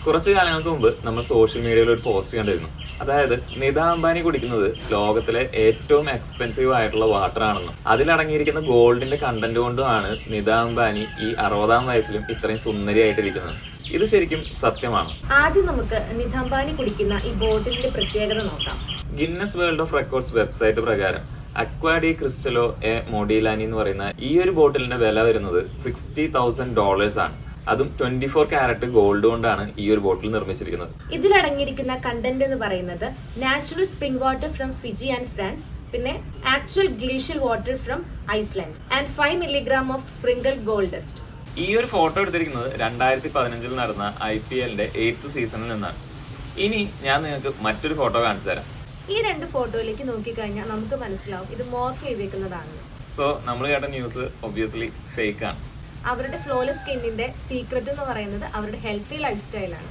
കുറച്ചു കാലങ്ങൾക്ക് മുമ്പ് നമ്മൾ സോഷ്യൽ മീഡിയയിൽ ഒരു പോസ്റ്റ് കണ്ടിരുന്നു. അതായത് നിത അംബാനി കുടിക്കുന്നത് ലോകത്തിലെ ഏറ്റവും എക്സ്പെൻസീവ് ആയിട്ടുള്ള വാട്ടർ ആണെന്നും അതിലടങ്ങിയിരിക്കുന്ന ഗോൾഡിന്റെ കണ്ടന്റ് കൊണ്ടുമാണ് നിത അംബാനി ഈ 60-ാം വയസ്സിലും ഇത്രയും സുന്ദരിയായിട്ടിരിക്കുന്നത്. ഇത് ശരിക്കും സത്യമാണ്. ആദ്യം നമുക്ക് നിത അംബാനി കുടിക്കുന്ന ഈ ബോട്ടിലിന്റെ പ്രത്യേകത നോക്കാം. Guinness world of records website പ്രകാരം അക്വാ ഡി ക്രിസ്റ്റലോ എ മോഡിലാനി എന്ന് പറയുന്ന ഈ ഒരു ബോട്ടിലിന്റെ വില വരുന്നത് $60,000 ആണ്. അതും 24 കാരറ്റ് ഗോൾഡ് കൊണ്ടാണ് ഈ ഒരു ബോട്ടിൽ നിർമ്മിച്ചിരിക്കുന്നത്. ഇതിലടങ്ങിയിരിക്കുന്ന കണ്ടന്റ് എന്ന് പറയുന്നത് natural spring water from Fiji and France, പിന്നെ actual glacial water from Iceland and 5 milligram of sprinkled gold dust. ഈ ഒരു ഫോട്ടോ എടുത്തിരിക്കുന്നത് 2015 നടന്ന IPL-ന്റെ 8th സീസണിൽ നിന്നാണ്. ഇനി ഞാൻ നിങ്ങൾക്ക് മറ്റൊരു ഫോട്ടോ കാണിച്ചു തരാം. ഈ രണ്ട് ഫോട്ടോയിലേക്ക് നോക്കിക്കഴിഞ്ഞാൽ നമുക്ക് മനസ്സിലാവും ഇത് മോർഫ് ചെയ്തേക്കുന്നതാണ്. സോ നമ്മൾ കേട്ട ന്യൂസ് ഒബ്വിയസ്ലി ഫേക്ക് ആണ്. അവരുടെ ഫ്ലോലെസ് സ്കിന്നിന്റെ സീക്രട്ട് എന്ന് പറയുന്നത് അവരുടെ ഹെൽത്തി ലൈഫ് സ്റ്റൈലാണ്.